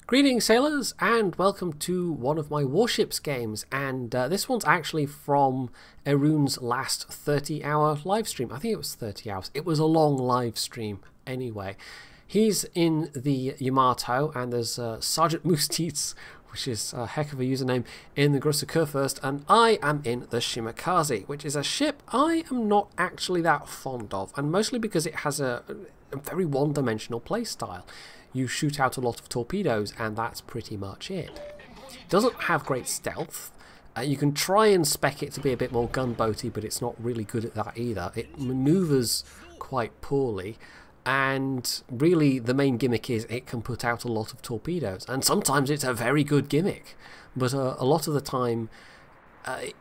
Greetings sailors and welcome to one of my warships games, and this one's actually from Arun's last 30-hour live stream. I think it was 30 hours. It was a long live stream anyway. He's in the Yamato and there's Sergeant Moose which is a heck of a username, in the Grosse Kurfürst, and I am in the Shimakaze, which is a ship I am not actually that fond of, and mostly because it has a very one-dimensional playstyle. You shoot out a lot of torpedoes and that's pretty much it. It doesn't have great stealth. You can try and spec it to be a bit more gunboaty, but it's not really good at that either. It maneuvers quite poorly, and really the main gimmick is it can put out a lot of torpedoes, and sometimes it's a very good gimmick, but a lot of the time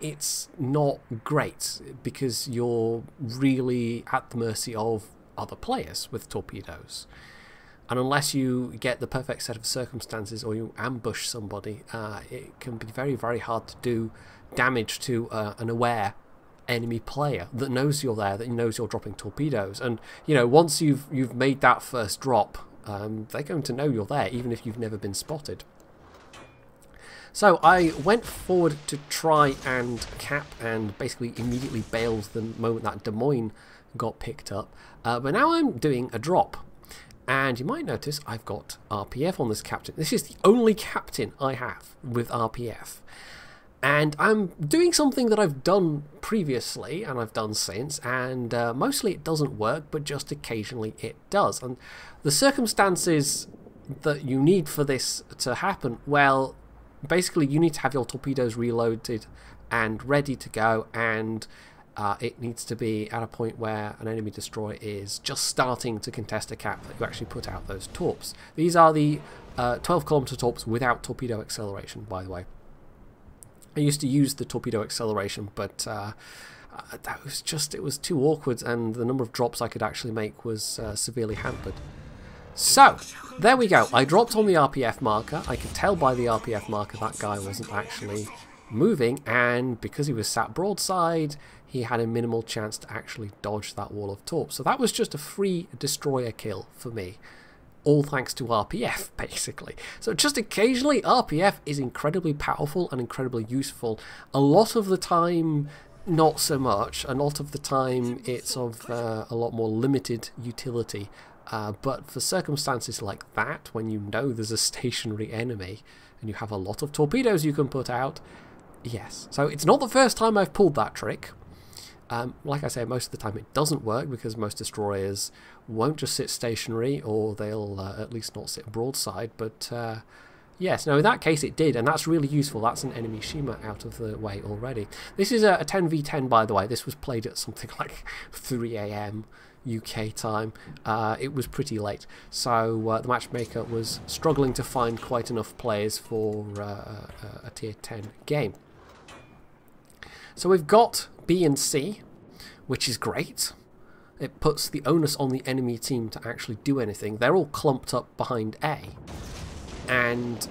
it's not great because you're really at the mercy of other players with torpedoes. And unless you get the perfect set of circumstances or you ambush somebody, it can be very, very hard to do damage to an aware enemy player that knows you're there, that knows you're dropping torpedoes. And, you know, once you've made that first drop, they're going to know you're there, even if you've never been spotted. So I went forward to try and cap and basically immediately bailed the moment that Des Moines got picked up. But now I'm doing a drop. And you might notice I've got RPF on this captain. This is the only captain I have with RPF. And I'm doing something that I've done previously and I've done since, and mostly it doesn't work, but just occasionally it does. And the circumstances that you need for this to happen, well, basically you need to have your torpedoes reloaded and ready to go, and it needs to be at a point where an enemy destroyer is just starting to contest a cap that you actually put out those torps. These are the 12-kilometer torps without torpedo acceleration, by the way. I used to use the torpedo acceleration, but that was just, it was too awkward, and the number of drops I could actually make was severely hampered. So, there we go. I dropped on the RPF marker. I could tell by the RPF marker that guy wasn't actually moving, and because he was sat broadside, he had a minimal chance to actually dodge that wall of torps. So that was just a free destroyer kill for me, all thanks to RPF, basically. So just occasionally RPF is incredibly powerful and incredibly useful. A lot of the time not so much. A lot of the time it's of a lot more limited utility. But for circumstances like that, when you know there's a stationary enemy and you have a lot of torpedoes you can put out, yes. So it's not the first time I've pulled that trick. Like I say, most of the time it doesn't work because most destroyers won't just sit stationary, or they'll at least not sit broadside. But yes, no, in that case it did, and that's really useful. That's an enemy Shima out of the way already. This is a 10v10, by the way. This was played at something like 3 AM UK time. It was pretty late, so the matchmaker was struggling to find quite enough players for a tier 10 game. So we've got B and C, which is great. It puts the onus on the enemy team to actually do anything. They're all clumped up behind A. And,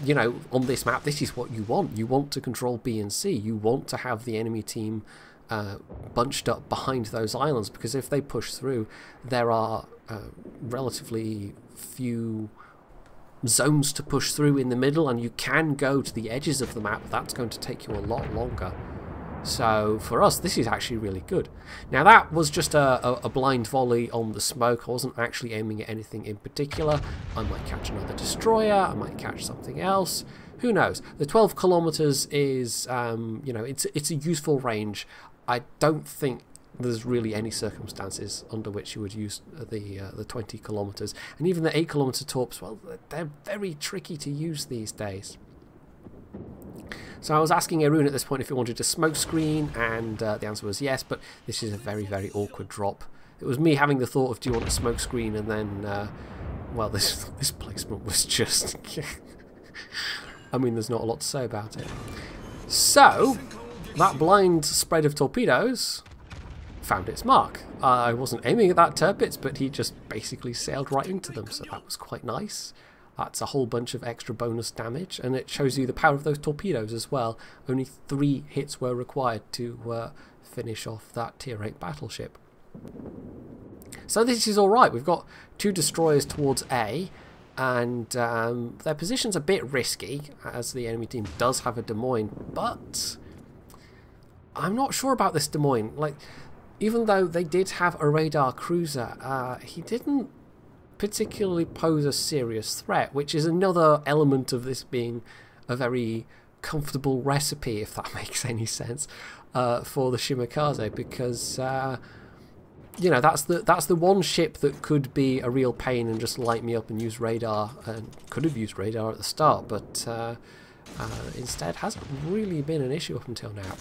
you know, on this map, this is what you want. You want to control B and C. You want to have the enemy team bunched up behind those islands, because if they push through, there are relatively few zones to push through in the middle, and you can go to the edges of the map. That's going to take you a lot longer. So for us, this is actually really good. Now that was just a blind volley on the smoke. I wasn't actually aiming at anything in particular. I might catch another destroyer, I might catch something else. Who knows? The 12 kilometers is, you know, it's a useful range. I don't think there's really any circumstances under which you would use the 20 kilometers. And even the 8-kilometer torps, well, they're very tricky to use these days. So I was asking Arun at this point if he wanted a smoke screen, and the answer was yes, but this is a very, very awkward drop. It was me having the thought of, do you want a smoke screen, and then, well, this placement was just... I mean, there's not a lot to say about it. So, that blind spread of torpedoes found its mark. I wasn't aiming at that Tirpitz, but he just basically sailed right into them, so that was quite nice. That's a whole bunch of extra bonus damage, and it shows you the power of those torpedoes as well. Only 3 hits were required to finish off that tier 8 battleship. So this is alright. We've got 2 destroyers towards A, And their position's a bit risky, as the enemy team does have a Des Moines, but I'm not sure about this Des Moines. Like, even though they did have a radar cruiser, he didn't particularly pose a serious threat, which is another element of this being a very comfortable recipe, if that makes any sense, for the Shimakaze, because you know, that's the one ship that could be a real pain and just light me up and use radar, and could have used radar at the start, but instead hasn't really been an issue up until now.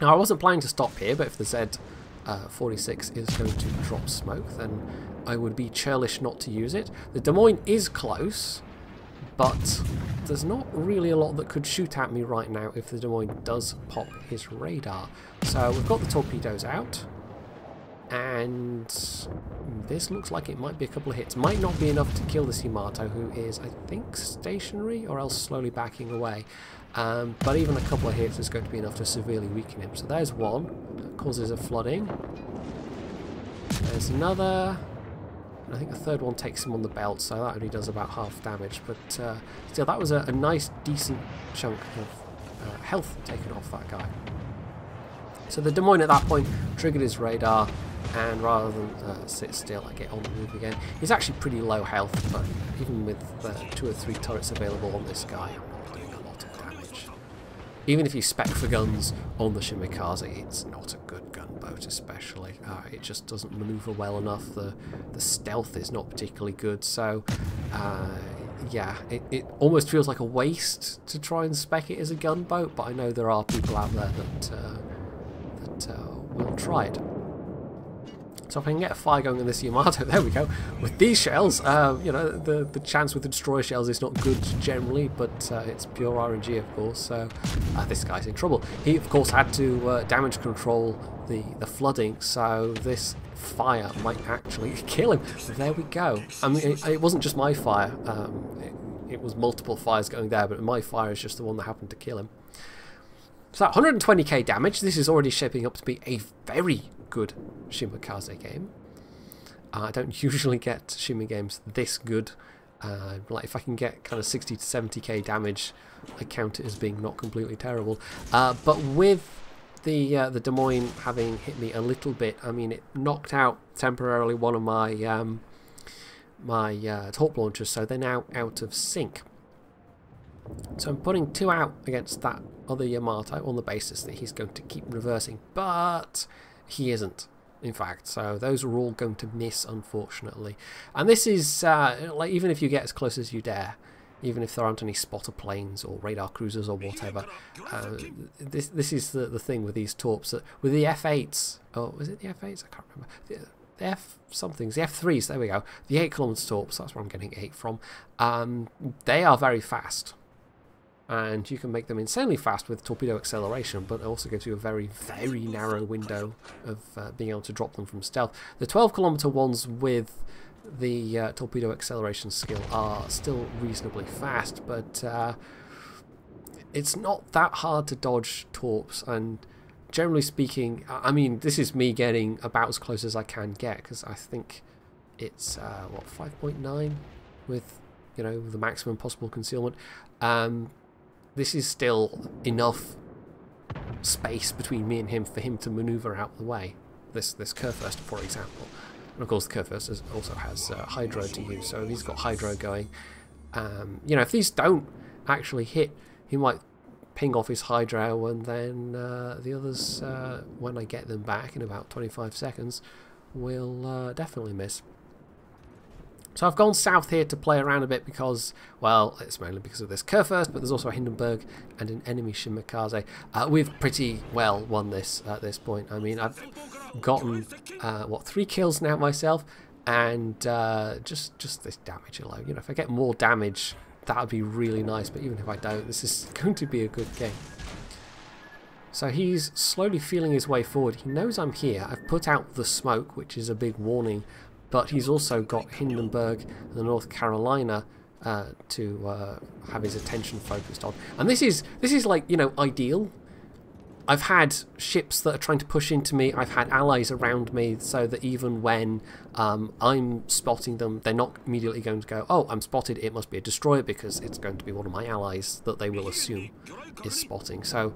Now, I wasn't planning to stop here, but if the Z46 is going to drop smoke, then I would be churlish not to use it. The Des Moines is close, but there's not really a lot that could shoot at me right now if the Des Moines does pop his radar. So we've got the torpedoes out, and this looks like it might be a couple of hits. Might not be enough to kill this Yamato, who is, I think, stationary or else slowly backing away. But even a couple of hits is going to be enough to severely weaken him. So there's one, that causes a flooding. There's another. I think the third one takes him on the belt, so that only does about half damage. But still, that was a nice, decent chunk of health taken off that guy. So the Des Moines at that point triggered his radar, and rather than sit still, I get on the move again. He's actually pretty low health, but even with 2 or 3 turrets available on this guy, I'm not doing a lot of damage. Even if you spec for guns on the Shimakaze, it's not a good gunboat, especially. It just doesn't maneuver well enough. The stealth is not particularly good, so yeah, it almost feels like a waste to try and spec it as a gunboat, but I know there are people out there that will try it. So if I can get a fire going on this Yamato, there we go. With these shells, you know, the chance with the destroyer shells is not good generally, but it's pure RNG, of course, so this guy's in trouble. He, of course, had to damage control the flooding, so this fire might actually kill him. There we go. I mean, it wasn't just my fire. It was multiple fires going there, but my fire is just the one that happened to kill him. So 120k damage. This is already shaping up to be a very good Shimakaze game. I don't usually get Shima games this good. Like if I can get kind of 60 to 70k damage, I count it as being not completely terrible. But with the Des Moines having hit me a little bit, I mean, it knocked out temporarily one of my torp launchers, so they're now out of sync. So I'm putting 2 out against that other Yamato on the basis that he's going to keep reversing, but he isn't, in fact. So those are all going to miss, unfortunately. And this is, like, even if you get as close as you dare, even if there aren't any spotter planes or radar cruisers or whatever, this is the thing with these torps. That with the F8s, oh, was it the F8s? I can't remember. The F-somethings, the F3s, there we go. The 8km torps, that's where I'm getting 8 from. They are very fast. And you can make them insanely fast with torpedo acceleration, but it also gives you a very, very narrow window of being able to drop them from stealth. The 12km ones with the torpedo acceleration skill are still reasonably fast, but it's not that hard to dodge torps, and generally speaking, I mean, this is me getting about as close as I can get, because I think it's, what, 5.9 with, you know, the maximum possible concealment. This is still enough space between me and him for him to maneuver out the way. This Kurfürst, for example. And of course the Kurfürst also has hydro to use, so he's got hydro going. You know, if these don't actually hit, he might ping off his hydro, and then the others, when I get them back in about 25 seconds, will definitely miss. So I've gone south here to play around a bit because, well, it's mainly because of this Kurfürst, but there's also a Hindenburg and an enemy Shimakaze. We've pretty well won this at this point. I mean, I've gotten, what, 3 kills now myself, and just this damage alone. You know, if I get more damage, that would be really nice, but even if I don't, this is going to be a good game. So he's slowly feeling his way forward. He knows I'm here. I've put out the smoke, which is a big warning. But he's also got Hindenburg and the North Carolina to have his attention focused on. And this is like, you know, ideal. I've had ships that are trying to push into me. I've had allies around me, so that even when I'm spotting them, they're not immediately going to go, oh, I'm spotted, it must be a destroyer, because it's going to be one of my allies that they will assume is spotting. So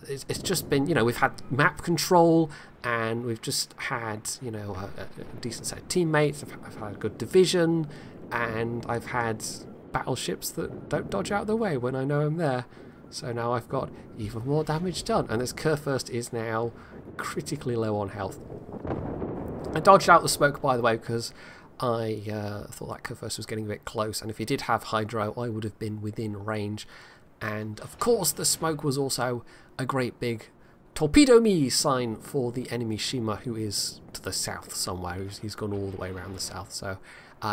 it's just been, you know, we've had map control, and we've just had, you know, a decent set of teammates. I've had a good division, and I've had battleships that don't dodge out of the way when I know I'm there. So now I've got even more damage done, and this Kurfürst is now critically low on health. I dodged out the smoke, by the way, because I thought that Kurfürst was getting a bit close, and if he did have hydro, I would have been within range. And of course the smoke was also a great big torpedo me sign for the enemy Shima, who is to the south somewhere. He's gone all the way around the south, so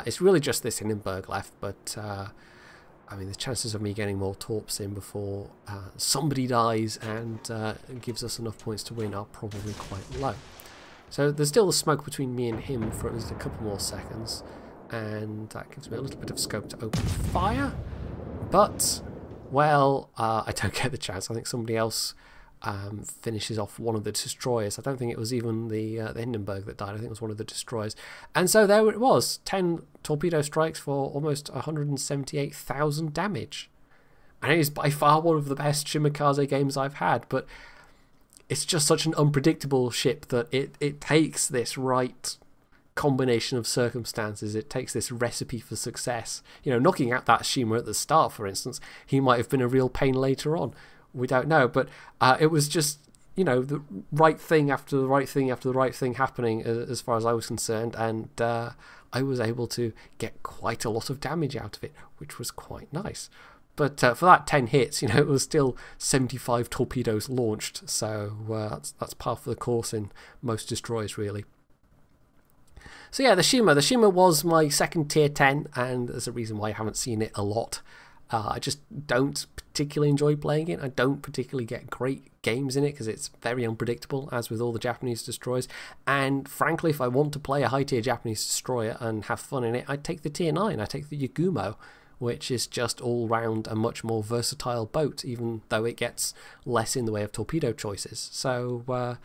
it's really just this Hindenburg left, but I mean, the chances of me getting more torps in before somebody dies and gives us enough points to win are probably quite low. So there's still the smoke between me and him for at least a couple more seconds, and that gives me a little bit of scope to open fire. But, well, I don't get the chance. I think somebody else finishes off one of the destroyers. I don't think it was even the Hindenburg that died. I think it was one of the destroyers. And so there it was, 10 torpedo strikes for almost 178,000 damage. And it is by far one of the best Shimakaze games I've had, but it's just such an unpredictable ship that it takes this right combination of circumstances. It takes this recipe for success. You know, knocking out that Shima at the start, for instance, he might have been a real pain later on. We don't know, but it was just, you know, the right thing after the right thing after the right thing happening as far as I was concerned, and I was able to get quite a lot of damage out of it, which was quite nice. But for that 10 hits, you know, it was still 75 torpedoes launched, so that's par for the course in most destroyers, really. So yeah, the Shima was my second tier 10, and there's a reason why I haven't seen it a lot. I just don't particularly enjoy playing it. I don't particularly get great games in it because it's very unpredictable, as with all the Japanese destroyers. And frankly, if I want to play a high-tier Japanese destroyer and have fun in it, I take the tier 9. I take the Yagumo, which is just all-round a much more versatile boat, even though it gets less in the way of torpedo choices. So,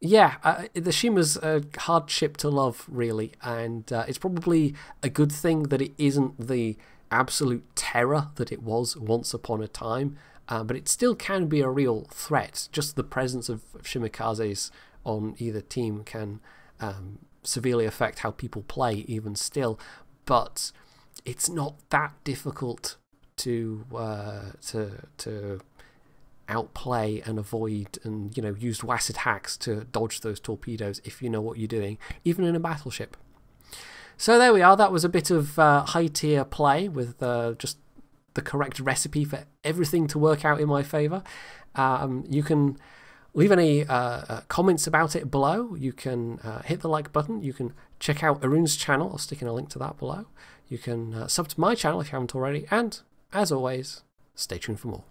yeah, the Shima's a hard ship to love, really, and it's probably a good thing that it isn't the absolute terror that it was once upon a time, but it still can be a real threat. Just the presence of Shimakazes on either team can severely affect how people play, even still, but it's not that difficult to outplay and avoid, and, you know, use WASD hacks to dodge those torpedoes if you know what you're doing, even in a battleship. So there we are. That was a bit of high-tier play with just the correct recipe for everything to work out in my favour. You can leave any comments about it below. You can hit the like button. You can check out Arun's channel. I'll stick in a link to that below. You can sub to my channel if you haven't already. And, as always, stay tuned for more.